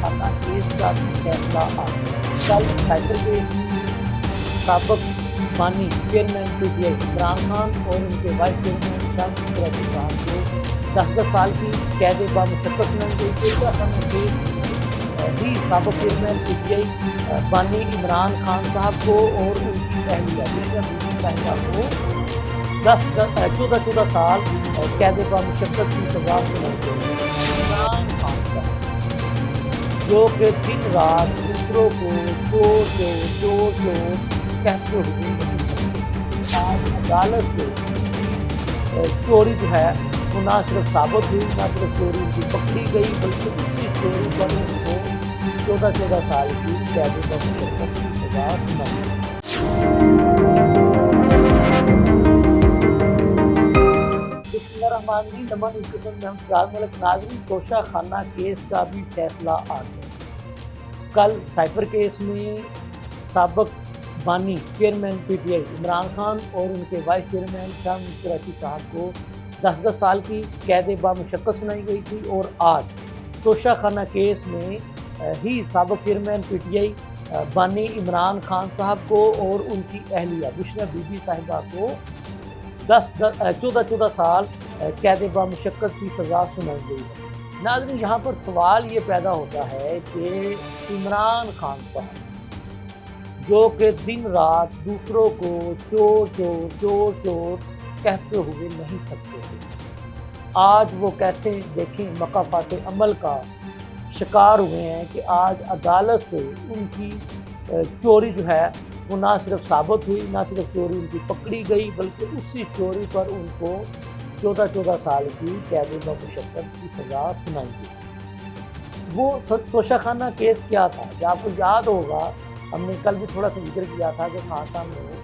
خانہ کیس کا بھی فیصلہ آ گیا۔ کل سائبر کیس میں سابق بانی chairman P T I Imran Khan اور ان کے وائس چیئرمین شاہ قریشی خان کو 10 سال کی قید بامشقت سنائی گئی۔ توشہ خانہ کیس میں ہی سابق چیئرمین پی ٹی آئی بانی عمران خان صاحب کو اور ان کی اہلیہ بیگم بی بی صاحبہ کو 14 سال قید بامشقت کی سزا سنائی گئی۔ عمران خان صاحب جو کہ دن رات دوسروں کو چور کہتے ہوئے نہیں سکتے، آج عدالت سے چوری جو ہے وہ نہ صرف ثابت ہوئی، نہ صرف چوری ان کی پکڑی گئی، بلکہ اسی چوری پر ان کو 14 سال کی قید بامشقت کی سزا سنائی گئی۔ بسم اللہ الرحمن الرحیم۔ نمن اس قسم میں ہم سراج ملک ناظرین، توشہ خانہ کیس کا بھی فیصلہ آ گیا۔ کل سائبر کیس میں سابق بانی chairman P T I Imran Khan اور ان کے وائس چیئرمین شاہ قریشی صاحب کو 10 سال کی قید بامشقت سنائی گئی تھی، اور آج توشہ خانہ کیس میں ہی سابق چیئرمین پی ٹی آئی بانی عمران خان صاحب کو اور ان کی اہلیہ بشرا بی بی صاحبہ کو 14 سال قید بامشقت کی سزا سنائی گئی ہے۔ ناظرین، یہاں پر سوال یہ پیدا ہوتا ہے کہ عمران خان صاحب جو کہ دن رات دوسروں کو چور کہتے ہوئے نہیں تھکتے تھے، آج وہ کیسے دیکھیں مقافات عمل کا شکار ہوئے ہیں کہ آج عدالت سے ان کی چوری جو ہے وہ نہ صرف ثابت ہوئی، نہ صرف چوری ان کی پکڑی گئی، بلکہ اسی چوری پر ان کو 14 سال کی قید بامشقت کی سزا سنائی گئی۔ وہ توشہ خانہ کیس کیا تھا؟ جو آپ کو یاد ہوگا، ہم نے کل بھی تھوڑا سا ذکر کیا تھا کہ خان صاحب نے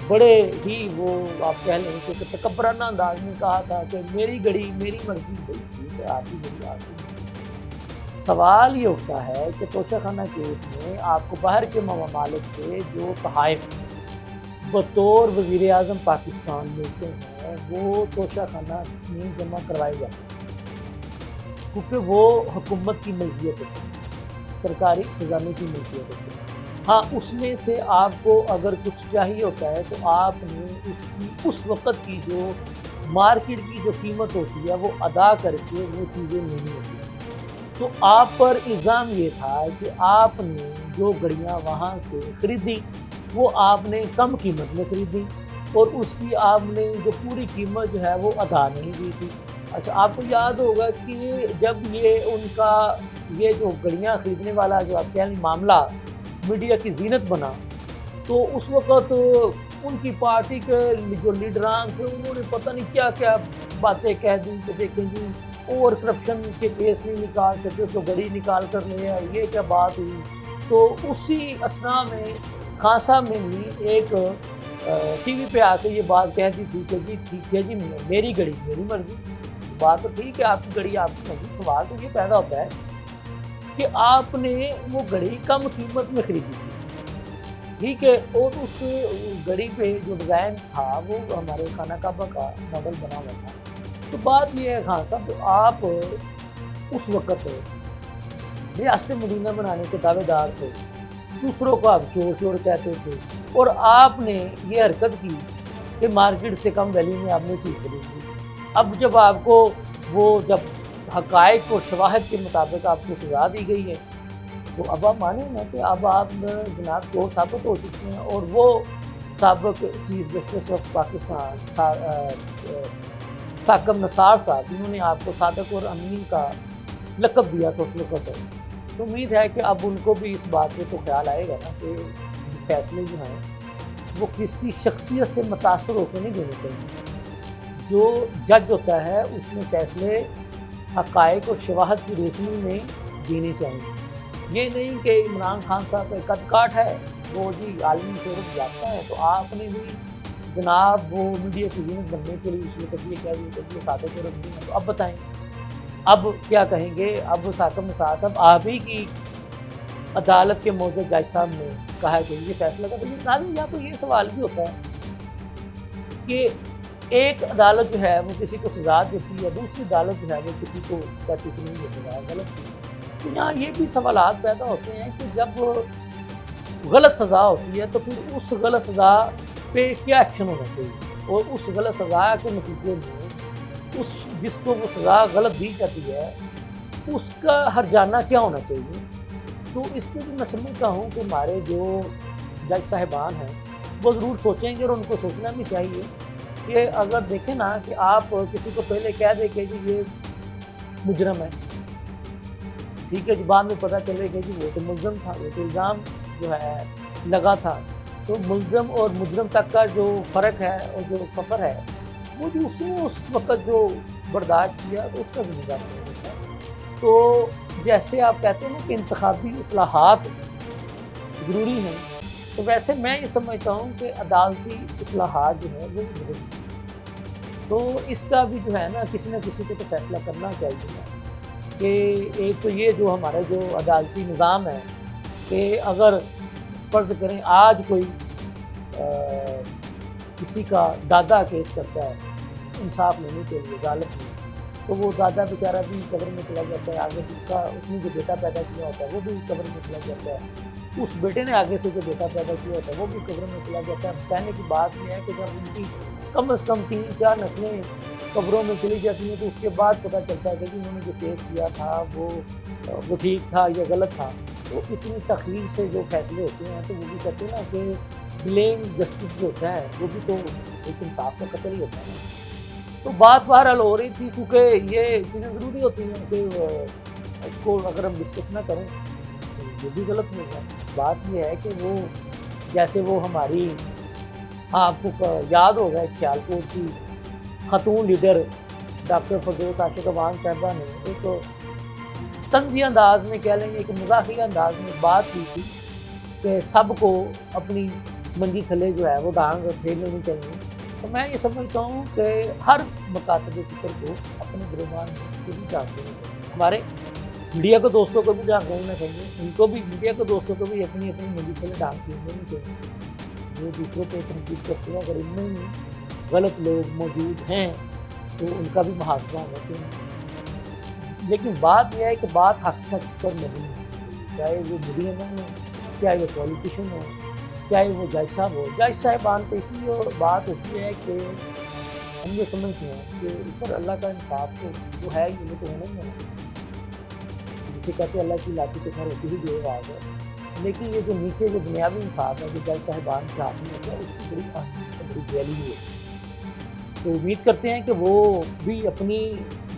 بڑے ہی وہ آپ کہہ لیں کہ تکبرانہ انداز میں کہا تھا کہ میری گڑی میری مرضی گئی تھی کہ آپ کی گڑی آپ کی مرضی۔ سوال یہ اٹھتا ہے کہ توشہ خانہ کیس میں آپ کو باہر کے ممالک سے جو تحائف بطور وزیر اعظم پاکستان ملتے ہیں وہ توشہ خانہ میں جمع کروائے جاتے ہیں، کیونکہ وہ حکومت کی ملکیت ہوتی ہے، سرکاری خزانے کی ملکیت ہوتی ہے۔ ہاں، اس میں سے آپ کو اگر کچھ چاہیے ہوتا ہے تو آپ نے اس وقت کی جو مارکیٹ کی جو قیمت ہوتی ہے وہ ادا کر کے وہ چیزیں لینی ہوتی ہیں۔ تو آپ پر الزام یہ تھا کہ آپ نے جو گڑیاں وہاں سے خریدی وہ آپ نے کم قیمت میں خریدی، اور اس کی آپ نے جو پوری قیمت جو ہے وہ ادا نہیں کی تھی۔ اچھا، آپ کو یاد ہوگا کہ جب یہ ان کا یہ جو گڑیاں خریدنے والا جو آپ کہہ لیں معاملہ میڈیا کی زینت بنا، تو اس وقت ان کی پارٹی کے جو لیڈران تھے انہوں نے پتہ نہیں کیا کیا باتیں کہہ دیں کہ دیکھیں جی اوور کرپشن کے کیس نہیں نکال سکتے تو گڑی نکال کر لے آئے، یہ کیا بات ہوئی۔ تو اسی اسنا میں خان صاحب نے بھی ایک ٹی وی پہ آ کے یہ بات کہہ دی تھی کہ جی ٹھیک ہے جی میری گڑی میری مرضی۔ بات تو ٹھیک ہے، آپ کی گڑی آپ کی مرضی، سوال تو یہ پیدا ہوتا ہے کہ آپ نے وہ گھڑی کم قیمت میں خریدی تھی، ٹھیک ہے، اور اس گھڑی پہ جو ڈیزائن تھا وہ ہمارے خانہ کعبہ کا ماڈل بنا ہوا تھا۔ تو بات یہ ہے خان صاحب، آپ اس وقت ریاست مدینہ بنانے کے دعوے دار تھے، دوسروں کو آپ چور کہتے تھے، اور آپ نے یہ حرکت کی کہ مارکیٹ سے کم ویلیو میں آپ نے چیز خریدی۔ اب جب آپ کو وہ جب حقائق اور شواہد کے مطابق آپ کو سزا دی گئی ہے تو اب آپ مانیں نا کہ اب آپ جناب چور ثابت ہو چکے ہیں، اور وہ سابق chief justice of Pakistan Saqib Nisar صاحب جنہوں نے آپ کو صادق اور امین کا لقب دیا تھا اس وقت، تو امید ہے کہ اب ان کو بھی اس بات پہ تو خیال آئے گا نا کہ فیصلے جو ہیں وہ کسی شخصیت سے متاثر ہو کے نہیں دینے چاہیے۔ جو جج ہوتا ہے اس میں فیصلے حقائق اور شواہد کی روشنی میں دینے چاہیے۔ یہ نہیں کہ عمران خان صاحب کا قد کاٹ ہے، وہ جی عالمی شہرت یافتہ ہے، تو آپ نے بھی جناب وہ میڈیا کی زینت بننے کے لیے اس میں کہہ دیا کہ صادق اور امین ہے۔ تو اب بتائیں اب کیا کہیں گے؟ اب ثاقب نثار صاحب آپ ہی کی عدالت کے موجود جج صاحب نے کہا کہ یہ فیصلہ کا ناظرین یہاں تو یہ سوال بھی ہوتا ہے کہ ایک عدالت جو ہے وہ کسی کو سزا دیتی ہے، دوسری عدالت جو ہے وہ کسی کو کہتی نہیں دیتی ہے غلط چیز۔ تو یہاں یہ بھی سوالات پیدا ہوتے ہیں کہ جب غلط سزا ہوتی ہے تو پھر اس غلط سزا پہ کیا ایکشن ہونا چاہیے، اور اس غلط سزا کے نتیجے میں اس جس کو وہ سزا غلط دی جاتی ہے اس کا ہرجانہ کیا ہونا چاہیے۔ تو اس پہ بھی میں سمجھتا ہوں کہ ہمارے جو جج صاحبان ہیں وہ ضرور سوچیں گے، اور ان کو سوچنا بھی چاہیے کہ اگر دیکھیں نا کہ آپ کسی کو پہلے کہہ دیں کہ جی یہ مجرم ہے، ٹھیک ہے جی، بعد میں پتہ چلے کہ جی وہ تو ملزم تھا، وہ تو الزام جو ہے لگا تھا، تو ملزم اور مجرم تک کا جو فرق ہے اور جو کفر ہے وہ جو اس نے اس وقت جو برداشت کیا تو اس کا ذمہ دار نہیں ہوتا ہے۔ تو جیسے آپ کہتے ہیں نا کہ انتخابی اصلاحات ضروری ہیں، تو ویسے میں یہ سمجھتا ہوں کہ عدالتی اصلاحات جو ہے وہ ضروری ہیں۔ تو اس کا بھی جو ہے نا کسی نہ کسی کو تو فیصلہ کرنا چاہیے کہ ایک تو یہ جو ہمارا جو عدالتی نظام ہے کہ اگر فرض کریں آج کوئی کسی کا دادا کیس کرتا ہے انصاف لینے کے لیے عدالت میں، تو وہ دادا بیچارہ بھی قبر میں چلا جاتا ہے، آگے اس نے جو بیٹا پیدا کیا ہوتا ہے وہ بھی قبر میں چلا جاتا ہے، اس بیٹے نے آگے سے جو بیٹا پیدا کیا ہوتا ہے وہ بھی قبر میں چلا جاتا ہے۔ کہنے کی بات یہ ہے کہ جب ان کی کم از کم 3-4 نسلیں قبروں میں چلی جاتی ہیں تو اس کے بعد پتہ چلتا ہے کہ انہوں نے جو کیس کیا تھا وہ ٹھیک تھا یا غلط تھا۔ تو اتنی تخلیق سے جو فیصلے ہوتے ہیں تو وہ بھی کہتے ہیں نا کہ بلیم جسٹس جو ہوتا ہے وہ بھی تو ایک انصاف کا قتل ہی ہوتا ہے۔ تو بات بہرحال ہو رہی تھی، کیونکہ یہ چیزیں ضروری ہوتی ہیں کہ اس کو اگر ہم ڈسکس نہ کریں تو یہ بھی غلط نہیں ہے۔ بات یہ ہے کہ وہ جیسے وہ ہماری آپ کو یاد ہوگا ایک سیالکوٹ کی خاتون لیڈر ڈاکٹر فردوس عاشق اوان صاحبہ نے ایک طنزی انداز میں کہہ لیں گے، ایک مزاحیہ انداز میں بات کی تھی کہ سب کو اپنی منجی تھلے جو ہے وہ ڈانگ پھیر لینی چاہیے۔ تو میں یہ سمجھتا ہوں کہ ہر مکاتب فکر کو اپنے گریبان میں بھی جانتے ہیں، ہمارے میڈیا کے دوستوں کو بھی جان رہنا چاہیے، ان کو بھی میڈیا کے دوستوں کو بھی اپنی منجی تھلے ڈانگ پھیر لینی چاہیے۔ جو دوسروں پہ تنقید کرتے ہیں اگر ان میں غلط لوگ موجود ہیں تو ان کا بھی محاسبہ ہونا چاہیے۔ لیکن بات یہ ہے کہ بات حق سچ پر نہیں ہے، چاہے وہ میڈیم ہو، چاہے وہ پولیٹیشین ہو، چاہے وہ جج صاحب ہو۔ جج صاحبان پہ اسی بات ہوتی ہے کہ ہم یہ سمجھتے ہیں کہ اوپر اللہ کا انصاف تو وہ ہے ہی، وہ تو ہونا ہی ہونا، جسے کہتے ہیں اللہ کی لاٹھی کے گھر ہوتی ہی بے آواز ہے۔ لیکن یہ جو نیچے جو بنیادی انصاف ہے جو جج صاحبان کے ہاتھ میں ہوتا ہے اس کی بڑی اہمیت ہے، بڑی ویلیو ہے۔ تو امید کرتے ہیں کہ وہ بھی اپنی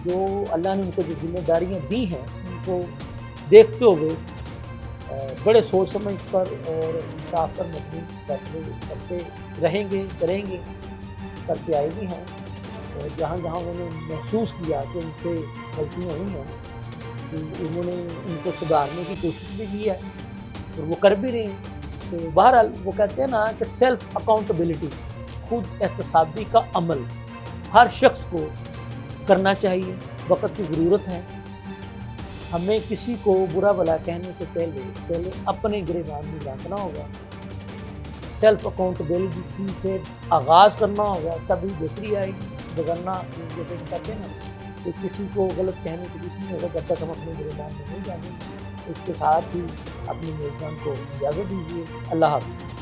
جو اللہ نے ان کو جو ذمہ داریاں دی ہیں ان کو دیکھتے ہوئے بڑے سوچ سمجھ پر اور انصاف پر مبنی فیصلے کرتے رہیں گے، کریں گے، کرتے آئے بھی ہیں، اور جہاں جہاں انہوں نے محسوس کیا کہ ان سے غلطیاں ہوئی ہیں تو انہوں نے ان کو سدھارنے کی کوشش بھی کی ہے اور وہ کر بھی رہے ہیں۔ تو بہرحال وہ کہتے ہیں نا کہ سیلف اکاؤنٹیبلٹی، خود احتسابی کا عمل ہر شخص کو کرنا چاہیے، وقت کی ضرورت ہے۔ ہمیں کسی کو برا بھلا کہنے سے پہلے اپنے گریبان میں جھانکنا ہوگا، سیلف اکاؤنٹیبلٹی سے آغاز کرنا ہوگا، تبھی بہتری آئے گی۔ ورنہ جیسے کہتے ہیں نا کہ کسی کو غلط کہنے سے کچھ نہیں ہوگا جب تک ہم اپنے گریبان میں نہیں جانیں گے۔ اس کے ساتھ ہی اپنی میزبان کو اجازت دیجیے۔ اللہ حافظ۔